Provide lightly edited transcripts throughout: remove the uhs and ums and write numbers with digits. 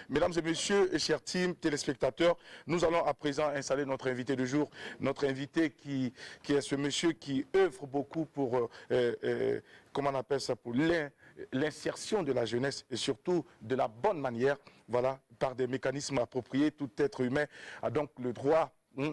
Mesdames et messieurs, chers teams, téléspectateurs, nous allons à présent installer notre invité de jour. Notre invité qui est ce monsieur qui œuvre beaucoup pour, comment on appelle ça, pour l'insertion de la jeunesse et surtout de la bonne manière, voilà, par des mécanismes appropriés. Tout être humain a donc le droit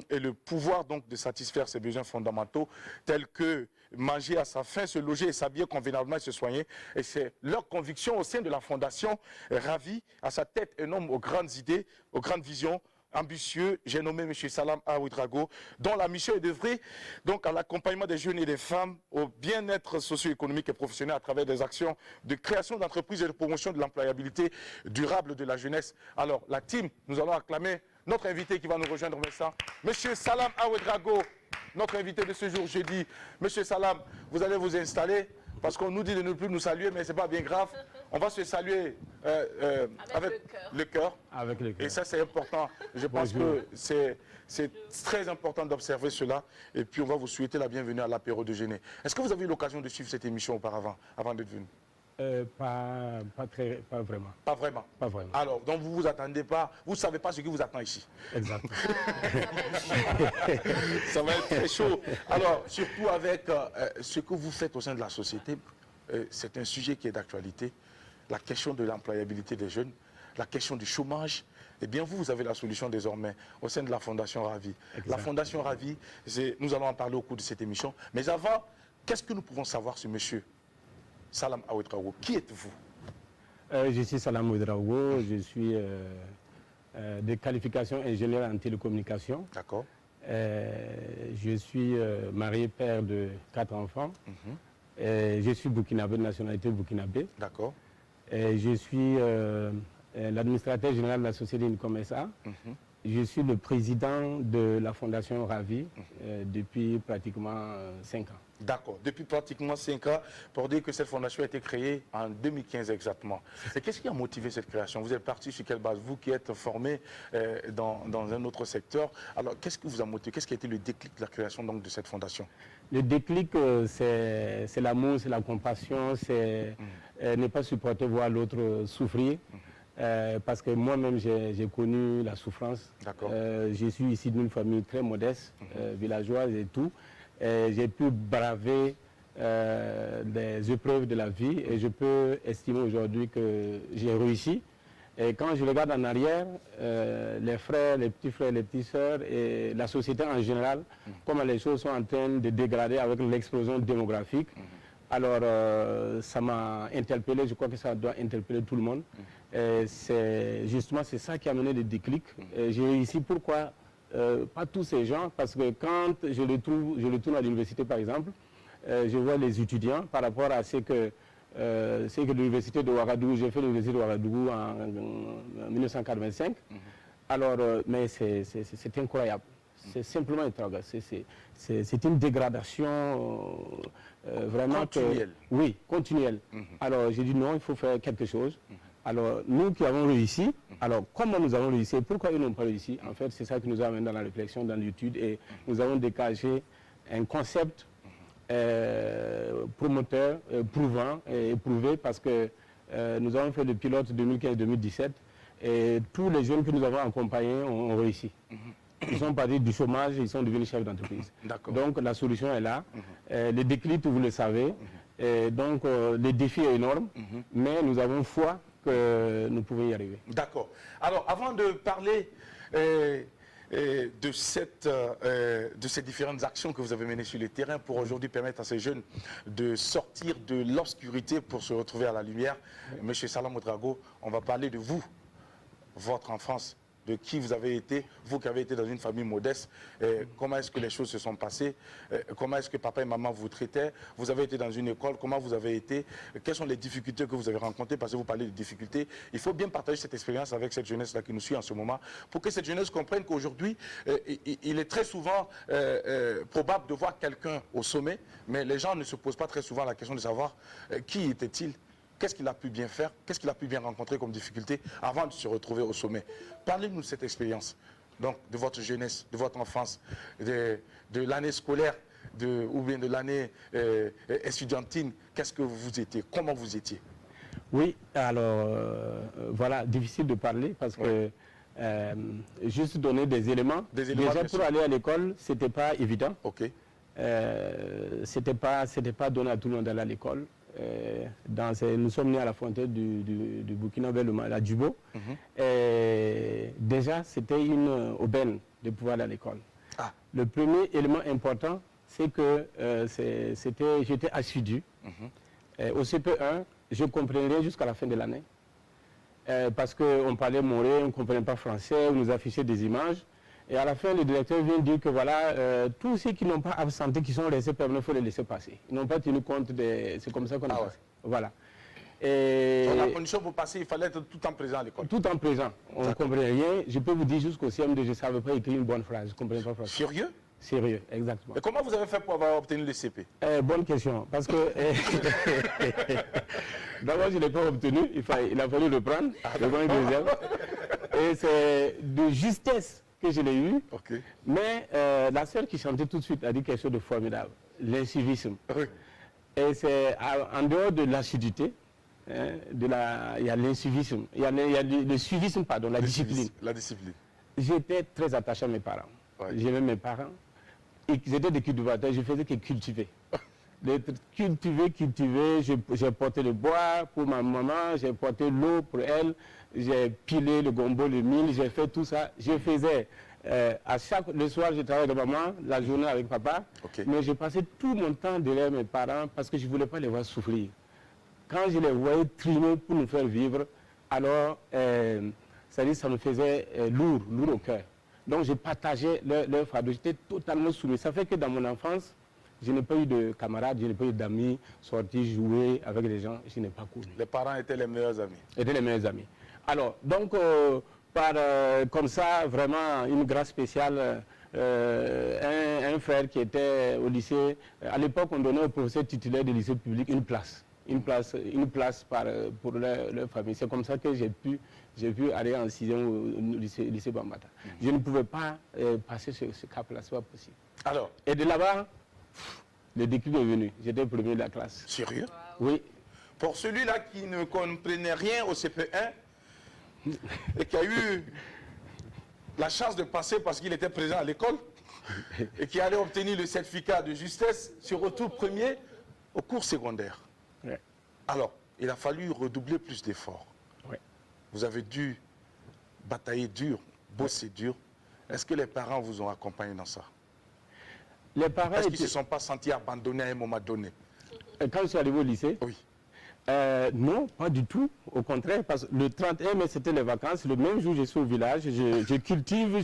et le pouvoir donc de satisfaire ses besoins fondamentaux tels que manger à sa faim, se loger et s'habiller convenablement et se soigner. Et c'est leur conviction au sein de la Fondation Ravi, à sa tête un homme aux grandes idées, aux grandes visions, ambitieux. J'ai nommé M. Salam Ouedraogo, dont la mission est d'œuvrer donc à l'accompagnement des jeunes et des femmes au bien-être socio-économique et professionnel à travers des actions de création d'entreprises et de promotion de l'employabilité durable de la jeunesse. Alors, la team, nous allons acclamer notre invité qui va nous rejoindre maintenant, M. Salam Ouedraogo, notre invité de ce jour jeudi. M. Salam, vous allez vous installer parce qu'on nous dit de ne plus nous saluer, mais ce n'est pas bien grave. On va se saluer avec le cœur. Avec le cœur. Et ça, c'est important. Je pense que c'est très important d'observer cela. Et puis, on va vous souhaiter la bienvenue à l'apéro de Géné. Est-ce que vous avez eu l'occasion de suivre cette émission auparavant, avant d'être venu? Pas vraiment. Pas vraiment. Pas vraiment. Alors, donc vous vous attendez pas, vous ne savez pas ce qui vous attend ici. Exactement. Ça va être très chaud. Alors, surtout avec ce que vous faites au sein de la société, c'est un sujet qui est d'actualité. La question de l'employabilité des jeunes, la question du chômage. Eh bien, vous avez la solution désormais au sein de la Fondation Ravi. La Fondation Ravi, nous allons en parler au cours de cette émission. Mais avant, qu'est-ce que nous pouvons savoir sur monsieur Salam Ouedraogo? Qui êtes-vous? Je suis Salam Ouedraogo, je suis de qualification ingénieur en télécommunication. D'accord. Je suis marié, père de 4 enfants. Je suis burkinabé, de nationalité burkinabé. D'accord. Je suis l'administrateur général de la société Unicom SA. Je suis le président de la Fondation Ravi depuis pratiquement 5 ans. D'accord, depuis pratiquement 5 ans, pour dire que cette fondation a été créée en 2015 exactement. Et qu'est-ce qui a motivé cette création? Vous êtes parti sur quelle base? Vous qui êtes formé dans un autre secteur, alors qu'est-ce qui vous a motivé? Qu'est-ce qui a été le déclic de la création donc, de cette fondation? Le déclic, c'est l'amour, c'est la compassion, c'est ne pas supporter voir l'autre souffrir. Parce que moi-même, j'ai connu la souffrance. Je suis ici d'une famille très modeste, villageoise et tout. J'ai pu braver les épreuves de la vie et je peux estimer aujourd'hui que j'ai réussi. Et quand je regarde en arrière, les frères, les petits frères, les petites sœurs et la société en général, comment les choses sont en train de dégrader avec l'explosion démographique, alors ça m'a interpellé, je crois que ça doit interpeller tout le monde. Justement, c'est ça qui a mené le déclic. J'ai réussi, pourquoi pas tous ces gens, parce que quand je retourne à l'université par exemple, je vois les étudiants par rapport à ce que l'université de Ouagadougou, j'ai fait l'université de Ouagadougou en 1985, alors, mais c'est incroyable. C'est simplement incroyable. C'est une dégradation vraiment continuelle. Oui, continuelle. Alors j'ai dit non, il faut faire quelque chose. Alors nous qui avons réussi, alors comment nous avons réussi, pourquoi ils n'ont pas réussi? En fait, c'est ça qui nous a amené dans la réflexion, dans l'étude, et nous avons dégagé un concept promoteur, prouvant et éprouvé, parce que nous avons fait le pilote 2015-2017 et tous les jeunes que nous avons accompagnés ont réussi. Ils sont partis du chômage, ils sont devenus chefs d'entreprise. Donc la solution est là. Le déclic, vous le savez. Donc le défi est énorme, mais nous avons foi que nous pouvons y arriver. D'accord. Alors avant de parler de ces différentes actions que vous avez menées sur le terrain pour aujourd'hui permettre à ces jeunes de sortir de l'obscurité pour se retrouver à la lumière, M. Salam Ouedraogo, on va parler de vous, votre enfance, de qui vous avez été, vous qui avez été dans une famille modeste, comment est-ce que les choses se sont passées, comment est-ce que papa et maman vous traitaient, vous avez été dans une école, comment vous avez été, quelles sont les difficultés que vous avez rencontrées, parce que vous parlez de difficultés. Il faut bien partager cette expérience avec cette jeunesse-là qui nous suit en ce moment, pour que cette jeunesse comprenne qu'aujourd'hui, il est très souvent probable de voir quelqu'un au sommet, mais les gens ne se posent pas très souvent la question de savoir qui était-il. Qu'est-ce qu'il a pu bien faire? Qu'est-ce qu'il a pu bien rencontrer comme difficulté avant de se retrouver au sommet? Parlez-nous de cette expérience, donc de votre jeunesse, de votre enfance, de l'année scolaire, ou bien de l'année estudiantine. Qu'est-ce que vous étiez? Comment vous étiez? Oui, alors, voilà, difficile de parler parce que juste donner des éléments. Déjà, pour aller à l'école, ce n'était pas évident. Ok. C'était pas donné à tout le monde d'aller à l'école. Nous sommes nés à la frontière du Burkina vers la Djubo. Et déjà, c'était une aubaine de pouvoir aller à l'école. Ah. Le premier élément important, c'est que j'étais assidu. Au CP1, je comprenais jusqu'à la fin de l'année. Parce qu'on parlait moré, on ne comprenait pas français, on nous affichait des images. Et à la fin, le directeur vient dire que voilà, tous ceux qui n'ont pas absenté, qui sont restés permanents, il faut les laisser passer. Ils n'ont pas tenu compte des... C'est comme ça qu'on a passé. Voilà. Et la condition pour passer, il fallait être tout le temps présent à l'école. Tout le temps présent. On ne comprenait rien. Je peux vous dire jusqu'au CM2, je ne savais pas écrire une bonne phrase. Je ne comprenais pas français. Sérieux? Sérieux, exactement. Et comment vous avez fait pour avoir obtenu le CP? Bonne question. Parce que d'abord, je ne l'ai pas obtenu. Il a fallu le prendre. Le deuxième. Et c'est de justesse que je l'ai eu. Okay. Mais la sœur qui chantait tout de suite a dit quelque chose de formidable. L'incivisme. Oui. Et c'est en dehors de l'assiduité, il y a l'incivisme. Il y a le suivisme, pardon, la discipline. La discipline. J'étais très attaché à mes parents. Ouais. J'aimais mes parents. Ils étaient des cultivateurs, je faisais que cultiver. Cultiver, j'ai porté le bois pour ma maman, j'ai porté l'eau pour elle, j'ai pilé le gombo, le mil, j'ai fait tout ça. Je faisais, le soir je travaillais avec maman, la journée avec papa, mais je passais tout mon temps derrière mes parents parce que je ne voulais pas les voir souffrir. Quand je les voyais trimer pour nous faire vivre, alors ça me faisait lourd au cœur. Donc je partageais leur fardeau, j'étais totalement soumis. Ça fait que dans mon enfance, je n'ai pas eu de camarades, je n'ai pas eu d'amis, sortir, jouer avec les gens, je n'ai pas connu. Les parents étaient les meilleurs amis? Étaient les meilleurs amis. Alors, donc, comme ça, vraiment, une grâce spéciale, un frère qui était au lycée, à l'époque, on donnait aux professeurs titulaires du lycée public une place pour leur famille. C'est comme ça que j'ai pu aller en 6e au lycée Bambata. Je ne pouvais pas passer ce cap-là, ce n'est pas possible. Alors, et de là-bas, le déclic est venu. J'étais premier de la classe. Sérieux? Oui. Pour celui-là qui ne comprenait rien au CP1 et qui a eu la chance de passer parce qu'il était présent à l'école et qui allait obtenir le certificat de justesse, se retrouve premier au cours secondaire. Ouais. Alors, il a fallu redoubler plus d'efforts. Ouais. Vous avez dû batailler dur, bosser dur. Est-ce que les parents vous ont accompagné dans ça? Les parents... Est-ce qu'ils ne se sont pas sentis abandonnés à un moment donné? Quand je suis arrivé au lycée? Oui. Non, pas du tout. Au contraire, parce que le 31 mai, c'était les vacances. Le même jour, je suis au village. Je cultive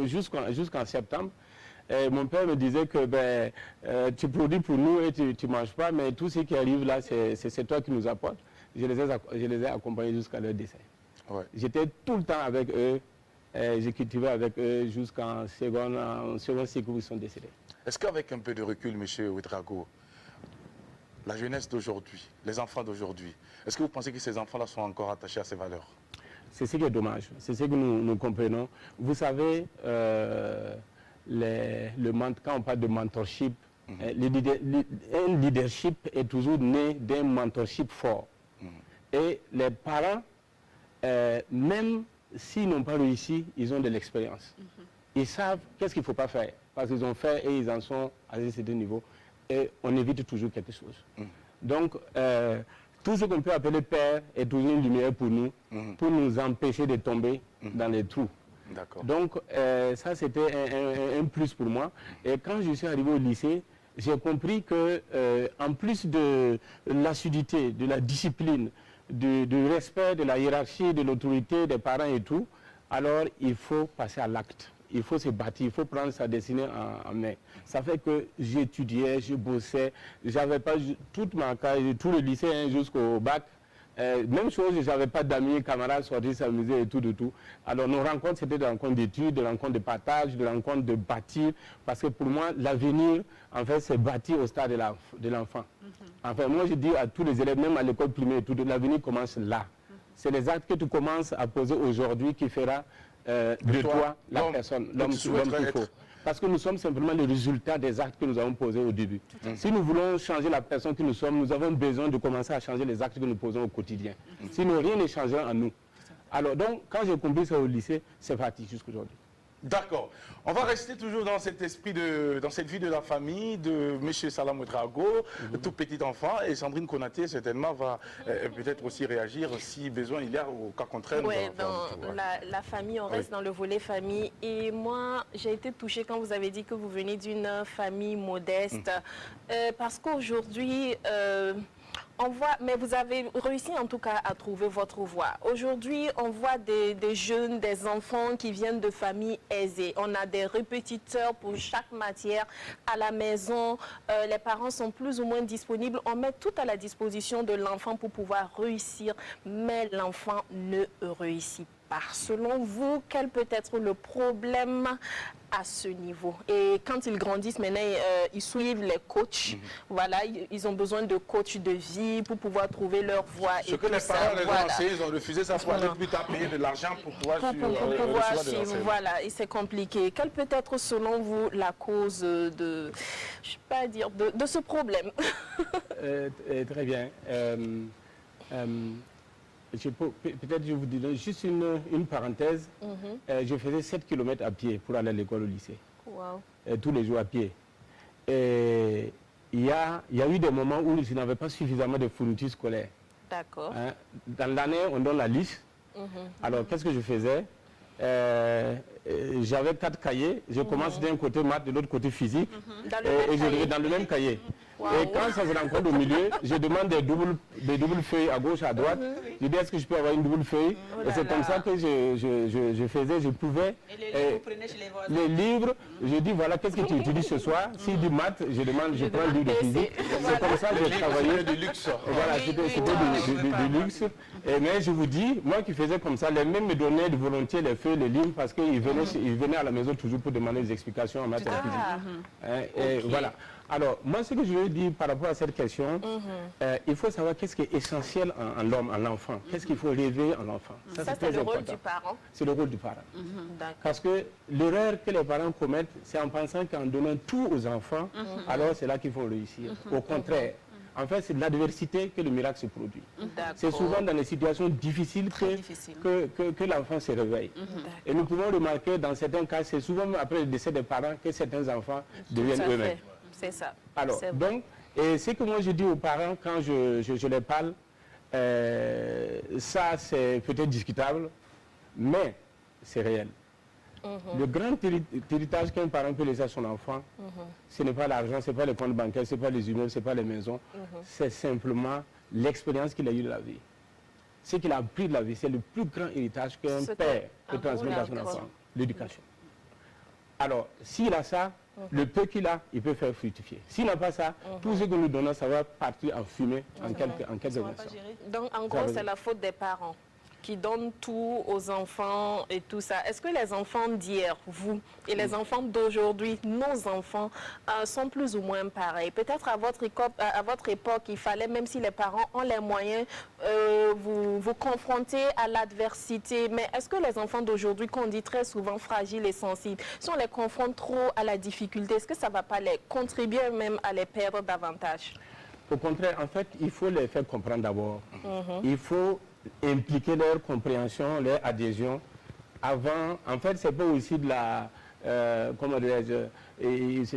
jusqu'en septembre. Et mon père me disait que tu produis pour nous et tu ne manges pas, mais tout ce qui arrive là, c'est toi qui nous apportes. Je les ai accompagnés jusqu'à leur décès. Ouais. J'étais tout le temps avec eux. J'ai cultivé avec eux jusqu'en second cycle où ils sont décédés. Est-ce qu'avec un peu de recul, M. Ouedraogo, la jeunesse d'aujourd'hui, les enfants d'aujourd'hui, est-ce que vous pensez que ces enfants-là sont encore attachés à ces valeurs? C'est ce qui est dommage. C'est ce que nous comprenons. Vous savez, quand on parle de mentorship, un leadership est toujours né d'un mentorship fort. Et les parents, même s'ils n'ont pas réussi, ils ont de l'expérience. Ils savent qu'est-ce qu'il ne faut pas faire. Parce qu'ils ont fait et ils en sont à un certain niveau. Et on évite toujours quelque chose. Donc, tout ce qu'on peut appeler père est toujours une lumière pour nous empêcher de tomber dans les trous. Donc, ça, c'était un plus pour moi. Et quand je suis arrivé au lycée, j'ai compris que, en plus de l'assiduité, de la discipline, du respect de la hiérarchie, de l'autorité des parents et tout, alors il faut passer à l'acte. Il faut se bâtir, il faut prendre sa destinée en main. Ça fait que j'étudiais, je bossais, j'avais pas toute ma carrière, tout le lycée jusqu'au bac. Même chose, je n'avais pas d'amis, camarades sortir s'amuser et tout de tout. Alors nos rencontres, c'était des rencontres d'études, des rencontres de partage, des rencontres de bâtir. Parce que pour moi, l'avenir, en fait, c'est bâtir au stade de l'enfant. Enfin, moi, je dis à tous les élèves, même à l'école primaire et tout, l'avenir commence là. C'est les actes que tu commences à poser aujourd'hui qui fera de toi la personne, l'homme qu'il faut. Parce que nous sommes simplement le résultat des actes que nous avons posés au début. Si nous voulons changer la personne que nous sommes, nous avons besoin de commencer à changer les actes que nous posons au quotidien. Sinon, rien n'est changé en nous. Alors donc, quand j'ai compris ça au lycée, c'est parti jusqu'aujourd'hui. D'accord. On va rester toujours dans cet esprit, dans cette vie de la famille, de M. Salam Ouedraogo, tout petit enfant, et Sandrine Konaté, certainement, va peut-être aussi réagir si besoin il y a, au cas contraire. Oui, dans la famille, on reste dans le volet famille. Et moi, j'ai été touchée quand vous avez dit que vous venez d'une famille modeste, parce qu'aujourd'hui... on voit, mais vous avez réussi en tout cas à trouver votre voie. Aujourd'hui, on voit des jeunes, des enfants qui viennent de familles aisées. On a des répétiteurs pour chaque matière à la maison. Les parents sont plus ou moins disponibles. On met tout à la disposition de l'enfant pour pouvoir réussir, mais l'enfant ne réussit pas. Selon vous, quel peut être le problème à ce niveau? Et quand ils grandissent, maintenant, ils suivent les coachs. Voilà, ils ont besoin de coachs de vie pour pouvoir trouver leur voie. Ce que les parents les ont lancé, ils ont refusé ça pour aller plus tard payer de l'argent pour pouvoir suivre. Voilà, et c'est compliqué. Quelle peut être, selon vous, la cause de, je sais pas dire, de ce problème? Très bien. Peut-être je vous dirai juste une parenthèse. Je faisais 7 km à pied pour aller à l'école au lycée. Wow. Tous les jours à pied. Et il y a eu des moments où je n'avais pas suffisamment de fournitures scolaires. D'accord. Hein? Dans l'année, on donne la liste. Alors, qu'est-ce que je faisais? J'avais 4 cahiers. Je commence d'un côté maths, de l'autre côté physique. Et je vais dans le même cahier. Wow. Et quand ça se rencontre au milieu, je demande des doubles feuilles à gauche, à droite. Je dis, est-ce que je peux avoir une double feuille? Et c'est comme ça que je faisais, je pouvais. Et les livres, vous prenez chez les voisins? Les livres, je dis, voilà, qu'est-ce que tu utilises ce soir? Si du maths, je prends le livre de physique. C'est comme ça que j'ai travaillé. Du luxe. Voilà, c'était du luxe. Mais je vous dis, moi qui faisais comme ça, les mêmes me donnaient de volontiers les feuilles, les livres, parce qu'ils venaient à la maison toujours pour demander des explications en maths et en physique. Et voilà. Alors, moi, ce que je veux dire par rapport à cette question, il faut savoir qu'est-ce qui est essentiel en l'homme, en l'enfant. Qu'est-ce qu'il faut rêver en l'enfant. Ça c'est le rôle du parent. C'est le rôle du parent. Parce que l'erreur que les parents commettent, c'est en pensant qu'en donnant tout aux enfants, alors c'est là qu'ils vont réussir. Au contraire. En fait, c'est de l'adversité que le miracle se produit. C'est souvent dans les situations difficiles que l'enfant se réveille. Et nous pouvons remarquer, dans certains cas, c'est souvent après le décès des parents que certains enfants deviennent eux-mêmes. C'est ça. Alors, donc, et ce que moi je dis aux parents quand je les parle, ça c'est peut-être discutable, mais c'est réel. Le grand héritage qu'un parent peut laisser à son enfant, ce n'est pas l'argent, ce n'est pas les comptes bancaires, ce n'est pas les immeubles, ce n'est pas les maisons, c'est simplement l'expérience qu'il a eue de la vie. Ce qu'il a appris de la vie, c'est le plus grand héritage qu'un père peut transmettre à son enfant, l'éducation. Alors, s'il a ça, le peu qu'il a, il peut faire fructifier. S'il n'a pas ça, tout ce que nous donnons, ça va partir en fumée en quelques instants. Donc, en gros, c'est la faute des parents qui donnent tout aux enfants et tout ça. Est-ce que les enfants d'hier, vous, et les enfants d'aujourd'hui, nos enfants, sont plus ou moins pareils? Peut-être à votre époque, il fallait, même si les parents ont les moyens, vous confronter à l'adversité. Mais est-ce que les enfants d'aujourd'hui, qu'on dit très souvent fragiles et sensibles, si on les confronte trop à la difficulté, est-ce que ça ne va pas les contribuer même à les perdre davantage? Au contraire, en fait, il faut les faire comprendre d'abord. Il faut impliquer leur compréhension, leur adhésion. Avant, en fait, c'est pas aussi de la, comment dirais-je,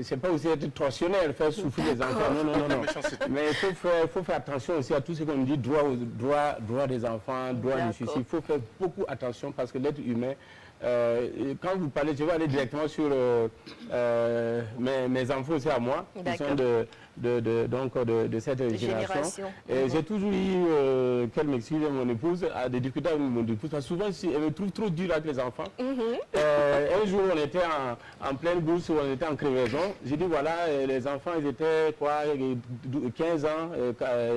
c'est pas aussi être tortionnaire, faire souffrir les enfants. Non. Mais il faut faire attention aussi à tout ce qu'on dit, droit des enfants, droit du suicide. Il faut faire beaucoup attention parce que l'être humain, quand vous parlez, je vais aller directement sur mes enfants aussi à moi, qui sont de cette génération. Et j'ai toujours eu, qu'elle m'excuse, mon épouse, à des difficultés avec mon épouse. Parce que souvent, elle me trouve trop dur avec les enfants. Un jour, on était en pleine bourse, on était en crevaison. J'ai dit, voilà, les enfants, ils étaient quoi, 15 ans,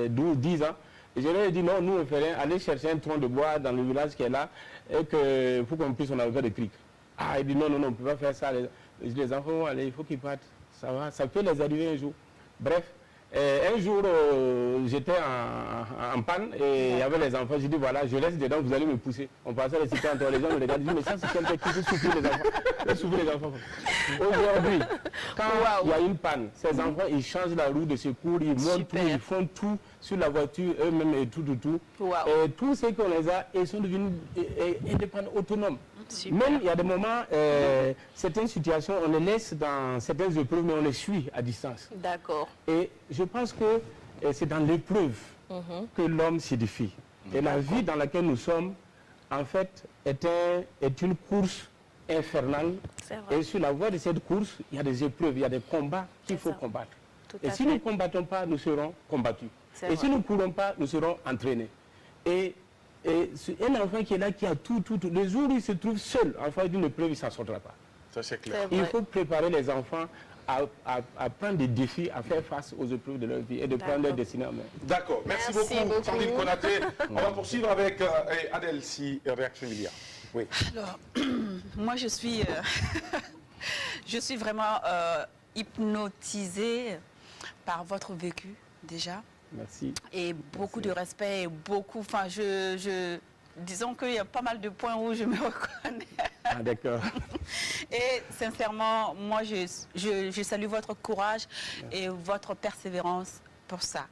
12, 10 ans. Et je leur ai dit, non, nous, on ferait aller chercher un tronc de bois dans le village qui est là, et que pour qu'on puisse, on avait fait des criques. Ah, il dit, non, on ne peut pas faire ça. Les enfants vont aller, il faut qu'ils partent. Ça va, ça peut les arriver un jour. Bref, Un jour, j'étais en panne et il y avait les enfants. J'ai dit, voilà, je laisse dedans, vous allez me pousser. On passait les cités entre les gens, me regardaient, je dis, mais ça, c'est quelqu'un qui fait souffrir les enfants. Fait souffrir les enfants. Aujourd'hui, quand il y a une panne, ces enfants, ils changent la roue de secours, ils montent tout, ils font tout sur la voiture, eux-mêmes et tout. Et tous ceux qu'on les a, ils sont devenus indépendants, autonomes. Super. Même, il y a des moments, certaines situations, on les laisse dans certaines épreuves, mais on les suit à distance. D'accord. Et je pense que c'est dans l'épreuve que l'homme s'édifie. Et la vie dans laquelle nous sommes, en fait, est une course infernale. Et sur la voie de cette course, il y a des épreuves, il y a des combats qu'il faut combattre. Et si nous ne combattons pas, nous serons combattus. Et si nous ne courons pas, nous serons entraînés. Et un enfant qui est là, qui a tout, les jours où il se trouve seul, en face d'une épreuve, il ne s'en sortira pas. Ça, c'est clair. Il faut préparer les enfants à prendre des défis, à faire face aux épreuves de leur vie et de prendre leur destinée en main. D'accord. Merci beaucoup, Sandrine Konaté. On va poursuivre avec Adèle, si réaction il y a. Oui. Alors, moi, je suis vraiment hypnotisée par votre vécu, déjà. Merci. Et beaucoup de respect, et beaucoup, enfin, disons qu'il y a pas mal de points où je me reconnais. Ah, d'accord. Et sincèrement, moi, je salue votre courage et votre persévérance pour ça.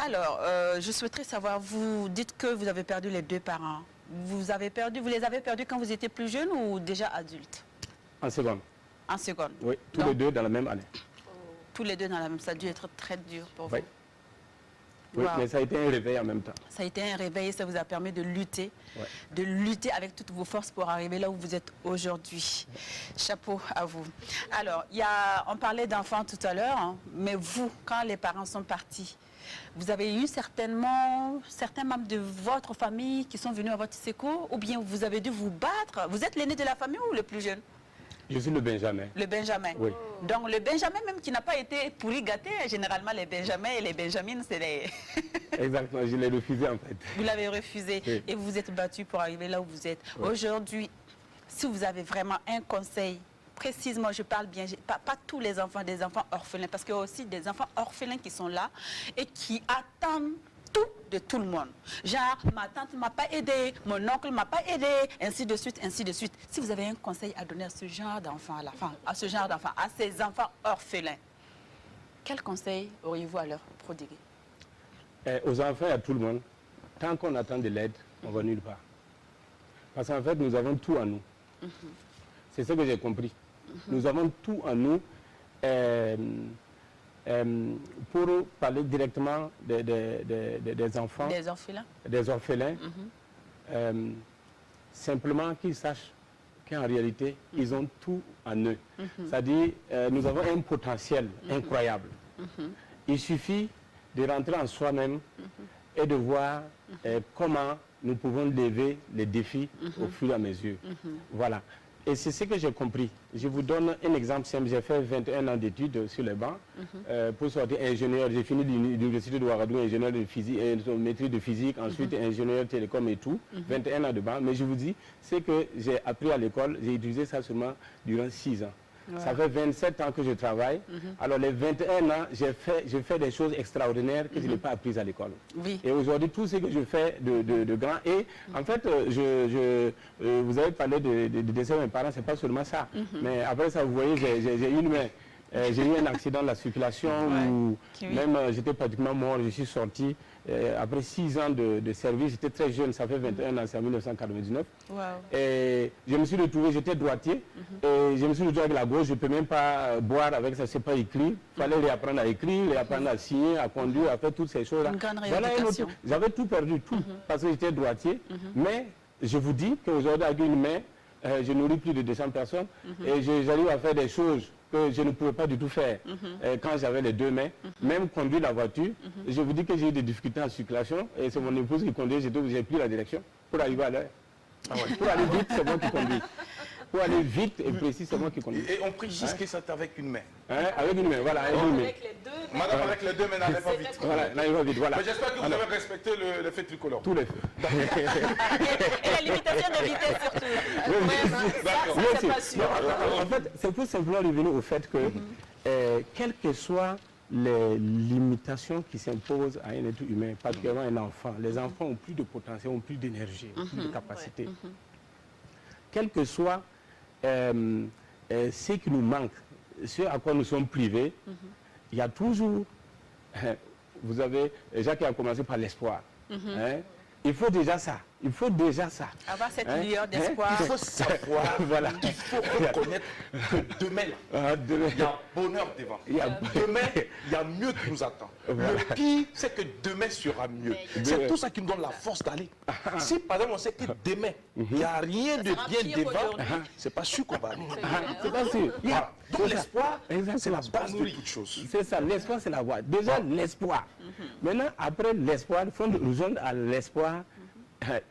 Alors, je souhaiterais savoir, vous dites que vous avez perdu les deux parents. Vous les avez perdus quand vous étiez plus jeune ou déjà adulte? En seconde. En seconde? Oui, tous les deux dans la même année. Tous les deux dans la même, ça a dû être très dur pour vous. Oui, mais ça a été un réveil en même temps. Ça a été un réveil et ça vous a permis de lutter avec toutes vos forces pour arriver là où vous êtes aujourd'hui. Chapeau à vous. Alors, on parlait d'enfants tout à l'heure, hein, mais vous, quand les parents sont partis, vous avez eu certainement certains membres de votre famille qui sont venus à votre secours ou bien vous avez dû vous battre? Vous êtes l'aîné de la famille ou le plus jeune? Je suis le Benjamin. Le Benjamin. Oui. Donc le Benjamin même qui n'a pas été pourri gâté, généralement les Benjamins et les Benjamines, c'est les... Exactement, je l'ai refusé en fait. Vous l'avez refusé et vous vous êtes battu pour arriver là où vous êtes. Aujourd'hui, si vous avez vraiment un conseil, précisément, je parle bien, pas tous les enfants, des enfants orphelins, parce qu'il y a aussi des enfants orphelins qui sont là et qui attendent tout de tout le monde. Genre, ma tante ne m'a pas aidé, mon oncle ne m'a pas aidé, ainsi de suite, ainsi de suite. Si vous avez un conseil à donner à ce genre d'enfants, à ces enfants orphelins, quel conseil auriez-vous à leur prodiguer? Aux enfants et à tout le monde, tant qu'on attend de l'aide, on ne va nulle part. Parce qu'en fait, nous avons tout en nous. C'est ce que j'ai compris. Nous avons tout en nous. Pour parler directement des enfants, des orphelins, simplement qu'ils sachent qu'en réalité, ils ont tout en eux. C'est-à-dire, nous avons un potentiel incroyable. Il suffit de rentrer en soi-même et de voir comment nous pouvons lever les défis au fur et à mesure. Voilà. Et c'est ce que j'ai compris. Je vous donne un exemple simple. J'ai fait 21 ans d'études sur les bancs pour sortir ingénieur. J'ai fini l'université de Ouagadougou, ingénieur de physique, maîtrise de physique, ensuite ingénieur télécom et tout. 21 ans de banc. Mais je vous dis, c'est que j'ai appris à l'école, j'ai utilisé ça seulement durant 6 ans. Ouais. Ça fait 27 ans que je travaille. Alors les 21 ans, j'ai fait des choses extraordinaires que je n'ai pas apprises à l'école. Oui. Et aujourd'hui, tout ce que je fais de grand. Et en fait, vous avez parlé de décès de mes parents, c'est pas seulement ça. Mais après ça, vous voyez, j'ai une main. J'ai eu un accident de la circulation où même j'étais pratiquement mort, je suis sorti. Après 6 ans de service, j'étais très jeune, ça fait 21 ans, c'est en 1999. Wow. Et je me suis retrouvé, j'étais droitier, et je me suis retrouvé avec la gauche, je ne peux même pas boire avec ça, c'est pas écrit. Il fallait réapprendre à écrire, réapprendre à signer, à conduire, à faire toutes ces choses-là. Voilà, j'avais tout perdu, tout, parce que j'étais droitier. Mais je vous dis qu'aujourd'hui, avec une main, je nourris plus de 200 personnes et j'arrive à faire des choses que je ne pouvais pas du tout faire quand j'avais les deux mains, même conduire la voiture. Je vous dis que j'ai eu des difficultés en circulation et c'est mon épouse qui conduit, j'ai pris la direction pour arriver à l'heure. Pour aller vite, c'est moi qui conduis. Pour aller vite et précis, c'est moi qui conduis. Et on précise que ça avec une main. Avec une main, voilà. Avec une main. Madame, avec les deux mains, n'allez pas vite. Voilà, n'allez pas vite, voilà. Mais j'espère que vous avez respecté le fait tricolore. Tous les faits. Et la limitation de vitesse surtout. D'accord. En fait, c'est pour simplement revenir au fait que, quel que soit les limitations qui s'imposent à un être humain, particulièrement un enfant. Les enfants ont plus de potentiel, ont plus d'énergie, ont plus de capacité. Quel que soit ce qui nous manque, ce à quoi nous sommes privés, il y a toujours, vous avez, Jacques a commencé par l'espoir. Il faut déjà ça. Il faut déjà ça. Avoir cette lueur d'espoir. Il faut savoir, voilà. Il faut reconnaître que demain, il y a bonheur devant. Demain, il y a mieux qui nous attend. Le pire, c'est que demain sera mieux. C'est tout ça qui nous donne la force d'aller. Si par exemple on sait que demain, il n'y a rien de bien devant, c'est pas sûr qu'on va aller. C'est pas sûr. Voilà. Donc l'espoir, c'est la base de toute chose. C'est ça, l'espoir, c'est la voie. Déjà, l'espoir. Maintenant, après l'espoir, il faut rejoindre à l'espoir.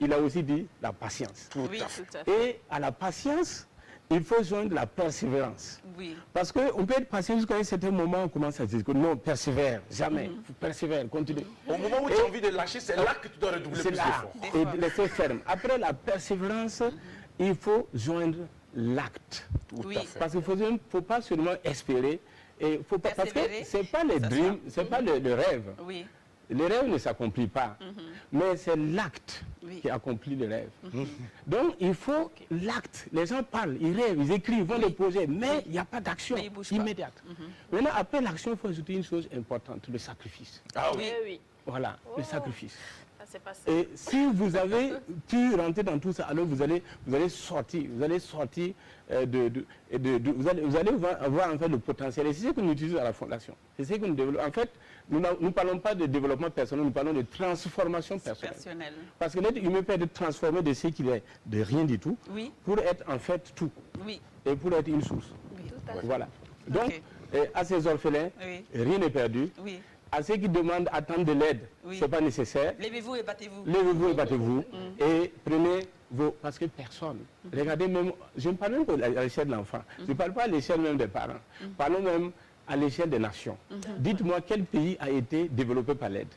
Il a aussi dit la patience. Tout à fait. Et à la patience, il faut joindre la persévérance. Oui. Parce qu'on peut être patient jusqu'à un certain moment, on commence à dire que non, persévère, jamais, persévère, continue. Au moment où tu as envie de lâcher, c'est là que tu dois redoubler plus d'efforts. Et rester ferme. Après la persévérance, il faut joindre l'acte. Parce qu'il ne faut pas seulement espérer. Et faut pas, parce que ce n'est pas les dreams, ce n'est pas le rêve. Oui. Le rêve ne s'accomplit pas, mais c'est l'acte qui accomplit le rêve. Donc il faut l'acte. Les gens parlent, ils rêvent, ils écrivent, ils vont des projets, mais il n'y a pas d'action immédiate. Maintenant, après l'action, il faut ajouter une chose importante, le sacrifice. Ah oui. Voilà, le sacrifice. Passé. Et si vous avez pu rentrer dans tout ça, alors vous allez sortir, vous allez avoir en fait le potentiel. Et c'est ce que nous utilisons à la Fondation. C'est ce que nous développons. En fait, nous ne parlons pas de développement personnel, nous parlons de transformation personnelle. Parce que l'être humain peut être transformé de ce qu'il est, de rien du tout, pour être en fait tout. Et pour être une source. Voilà. Donc, à ces orphelins, rien n'est perdu. À ceux qui demandent, attendent de l'aide, ce n'est pas nécessaire. Levez-vous et battez-vous. Levez-vous et battez-vous. Et prenez vos... Parce que personne... Regardez même... Je ne parle même pas à l'échelle de l'enfant. Je ne parle pas à l'échelle même des parents. Parlons même à l'échelle des nations. Dites-moi quel pays a été développé par l'aide.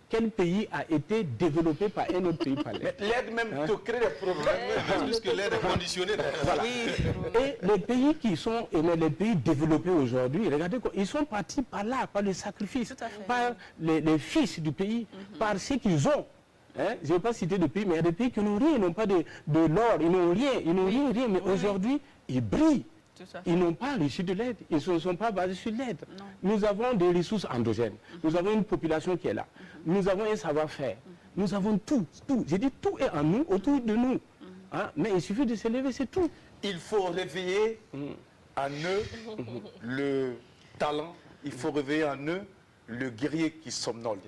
Quel pays a été développé par un autre pays par l'aide? L'aide même te crée des problèmes, puisque l'aide est conditionnée. Voilà. Et les pays qui sont les pays développés aujourd'hui, regardez, ils sont partis par là, par le sacrifice, par les fils du pays, par ce qu'ils ont. Je ne vais pas citer de pays, mais il y a des pays qui n'ont rien, ils n'ont pas de l'or, ils n'ont rien, mais aujourd'hui, ils brillent. Ils n'ont pas reçu de l'aide, ils ne sont pas basés sur l'aide. Nous avons des ressources endogènes, nous avons une population qui est là, nous avons un savoir-faire, nous avons tout. J'ai dit tout est en nous, autour de nous. Mais il suffit de se lever, c'est tout. Il faut réveiller en eux le talent, il faut réveiller en eux le guerrier qui somnole.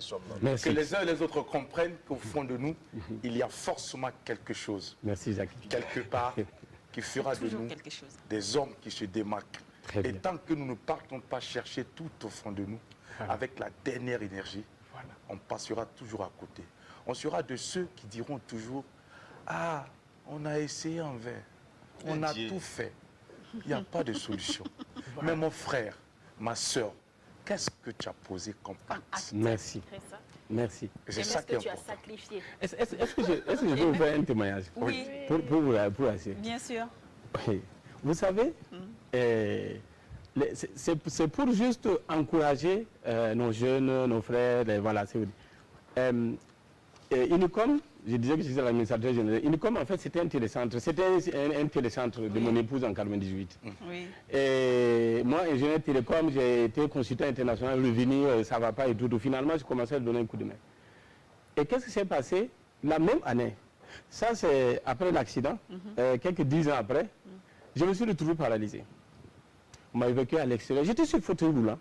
Que les uns et les autres comprennent qu'au fond de nous, il y a forcément quelque chose. Merci Jacques. Quelque part. Qui fera de nous des hommes qui se démarquent. Et tant que nous ne partons pas chercher tout au fond de nous, avec la dernière énergie, on passera toujours à côté. On sera de ceux qui diront toujours, ah, on a essayé en vain, on a tout fait, il n'y a pas de solution. Mais mon frère, ma soeur, qu'est-ce que tu as posé comme acte? Merci. Merci. Est-ce que tu as sacrifié? Est-ce que je peux vous faire un témoignage? Oui. Pour vous assurer. Bien sûr. Oui. Vous savez, c'est pour juste encourager nos jeunes, nos frères, voilà. Unicom, je disais que j'étais l'administrateur général. Unicom, en fait, c'était un télécentre. C'était un télécentre de mon épouse en 98. Oui. Et moi, ingénieur télécom, j'ai été consultant international, revenu, ça ne va pas et tout. Finalement, j'ai commencé à donner un coup de main. Et qu'est-ce qui s'est passé la même année? Ça, c'est après l'accident, quelques 10 ans après, je me suis retrouvé paralysé. On m'a évacué à l'extérieur. J'étais sur le fauteuil roulant.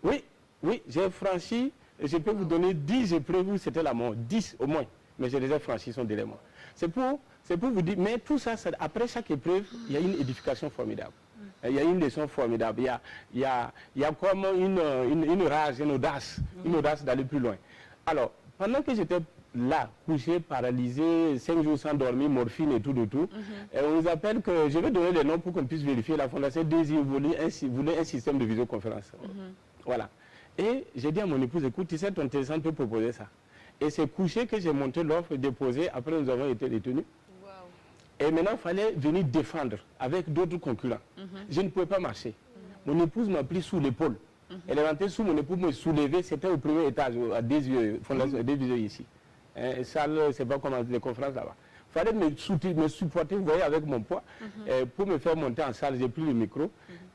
Sérieux? Oui, j'ai franchi. Je peux vous donner 10, j'ai prévu, c'était la mort, 10 au moins. Mais j'ai déjà franchi, ils sont derrière moi. C'est pour vous dire, mais tout ça, après chaque épreuve, il y a une édification formidable. Il y a une leçon formidable. Il y a comme une rage, une audace d'aller plus loin. Alors, pendant que j'étais là, couché, paralysé, 5 jours sans dormir, morphine et tout, et on nous appelle que, je vais donner les noms pour qu'on puisse vérifier, la Fondation Désir voulait un système de visioconférence. Voilà. Et j'ai dit à mon épouse, écoute, tu sais, ton télécentre peut proposer ça. Et c'est couché que j'ai monté l'offre, déposé, après nous avons été détenus. Wow. Et maintenant, il fallait venir défendre avec d'autres concurrents. Je ne pouvais pas marcher. Mon épouse m'a pris sous l'épaule. Elle est rentrée sous mon époux me soulever, c'était au premier étage, à des yeux, fondation des yeux ici. Salle, c'est pas comme les conférences là-bas. Il fallait me supporter, vous voyez, avec mon poids, pour me faire monter en salle. J'ai pris le micro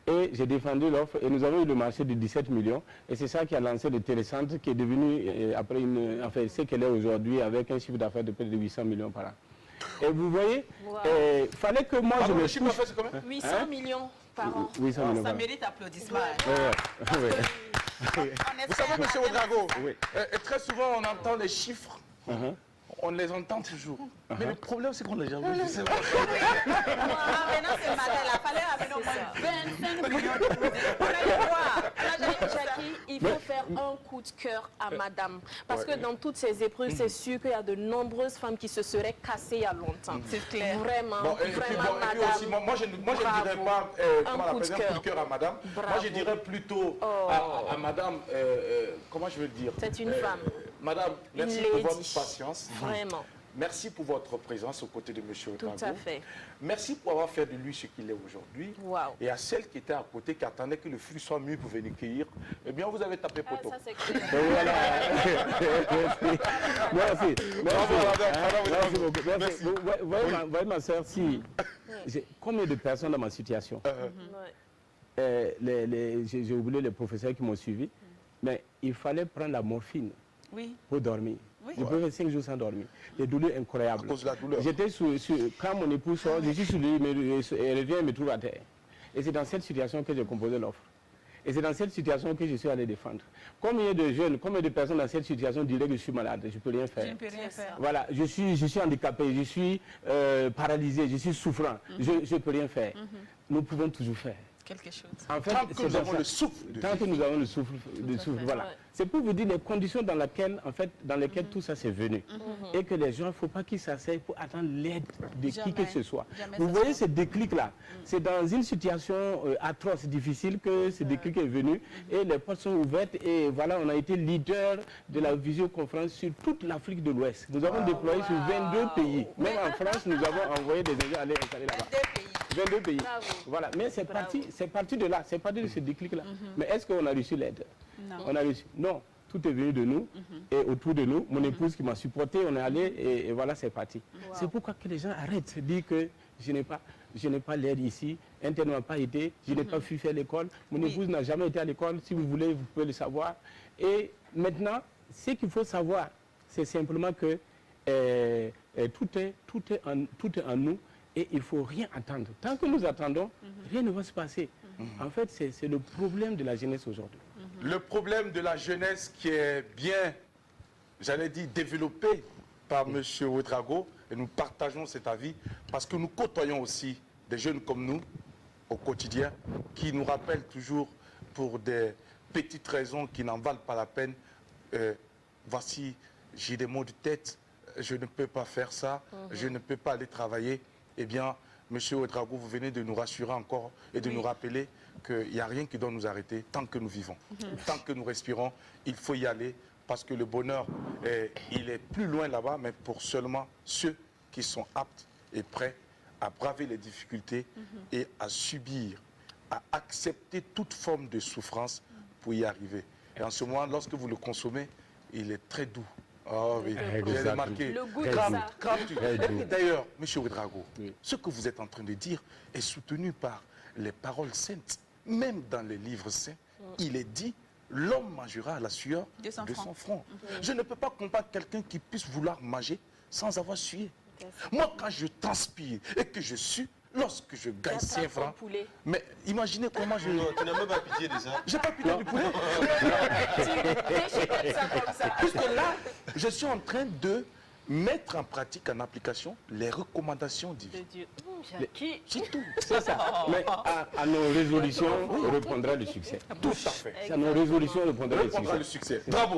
et j'ai défendu l'offre. Et nous avons eu le marché de 17 millions. Et c'est ça qui a lancé le Télécentre, qui est devenu, après, enfin, ce qu'elle est aujourd'hui, avec un chiffre d'affaires de près de 800 millions par an. Et vous voyez, il fallait que moi je me chiffre d'affaires, c'est combien? 800 millions par an. 800 millions Ça par an. mérite applaudissements. Vous savez, M. Ouedraogo, très souvent on entend les chiffres, on les entend toujours. Mais le problème, c'est qu'on les jamais vu. C'est vrai. Maintenant, c'est matin, il fallait amener au moins 25 millions de produits. Jackie, il faut faire un coup de cœur à madame. Parce que dans toutes ces épreuves, c'est sûr qu'il y a de nombreuses femmes qui se seraient cassées il y a longtemps. C'est clair. Vraiment, Bon, et puis, vraiment, et puis madame. aussi, moi, je ne dirais pas comment on appelle, un coup de cœur à madame. Bravo. Moi, je dirais plutôt à madame, comment je veux dire? C'est une femme. Madame, merci pour votre patience. Vraiment. Merci pour votre présence aux côtés de M. Ouedraogo. Tout à fait. Merci pour avoir fait de lui ce qu'il est aujourd'hui. Wow. Et à celle qui était à côté, qui attendait que le flux soit mûr pour venir cueillir, eh bien, vous avez tapé poteau. Ça, c'est clair. Et voilà. Merci. Merci beaucoup. Merci. Vous voyez ma soeur, si combien de personnes dans ma situation, j'ai oublié les professeurs qui m'ont suivi, mais il fallait prendre la morphine pour dormir. Je peux faire 5 jours sans dormir. Des douleurs incroyables. À cause de la douleur. J'étais quand mon époux sort, je suis sur lui, elle revient et me trouve à terre. Et c'est dans cette situation que j'ai composé l'offre. Et c'est dans cette situation que je suis allé défendre. Combien de jeunes, combien de personnes dans cette situation diraient que je suis malade, je ne peux rien faire. Je ne peux rien faire. Voilà, je suis handicapé, je suis paralysé, je suis souffrant, je ne peux rien faire. Nous pouvons toujours faire. Quelque chose. En fait, Tant que nous avons le souffle. Tant que nous avons le souffle, voilà. Ouais. C'est pour vous dire les conditions dans lesquelles tout ça s'est venu. Et que les gens, il ne faut pas qu'ils s'asseyent pour attendre l'aide de qui que ce soit. Vous voyez ce déclic-là, c'est dans une situation atroce, difficile que ce déclic est venu. Et les portes sont ouvertes et voilà, on a été leader de la visioconférence sur toute l'Afrique de l'Ouest. Nous avons déployé sur 22 pays. Même en France, nous avons envoyé des ingénieurs aller installer là-bas. 22 pays. Bravo. Voilà, mais c'est parti de là, c'est parti de ce déclic-là. Mais est-ce qu'on a reçu l'aide? Non. On a reçu. Non, tout est venu de nous et autour de nous. Mon épouse qui m'a supporté, on est allé et voilà, c'est parti. C'est pourquoi que les gens arrêtent de dire que je n'ai pas l'aide ici, un tel n'a pas été, je n'ai pas pu faire l'école, mon épouse n'a jamais été à l'école, si vous voulez, vous pouvez le savoir. Et maintenant, ce qu'il faut savoir, c'est simplement que tout est en nous. Et il ne faut rien attendre. Tant que nous attendons, rien ne va se passer. En fait, c'est le problème de la jeunesse aujourd'hui. Le problème de la jeunesse qui est bien, j'allais dire, développé par M. Ouedraogo, et nous partageons cet avis, parce que nous côtoyons aussi des jeunes comme nous, au quotidien, qui nous rappellent toujours, pour des petites raisons qui n'en valent pas la peine, voici, j'ai des maux de tête, je ne peux pas faire ça, je ne peux pas aller travailler. Eh bien, M. Ouedraogo, vous venez de nous rassurer encore et de nous rappeler qu'il n'y a rien qui doit nous arrêter tant que nous vivons. Tant que nous respirons, il faut y aller parce que le bonheur, il est plus loin là-bas, mais pour seulement ceux qui sont aptes et prêts à braver les difficultés et à subir, à accepter toute forme de souffrance pour y arriver. Et en ce moment, lorsque vous le consommez, il est très doux. Oh oui, j'ai remarqué. Le goût de ça. Et d'ailleurs, M. Ouedraogo, ce que vous êtes en train de dire est soutenu par les paroles saintes. Même dans les livres saints, il est dit, l'homme mangera à la sueur de son front. Je ne peux pas comprendre quelqu'un qui puisse vouloir manger sans avoir sué. Moi, quand je transpire et que je sue, lorsque je gagne 5 francs, mais imaginez comment je... Tu n'as même pas pitié de ça. J'ai pas pitié du poulet. Puisque là, je suis en train de mettre en pratique, en application, les recommandations divines. C'est tout. C'est ça. Mais à nos résolutions, on reprendra le succès. Tout à fait. À nos résolutions, on reprendra le succès. Bravo.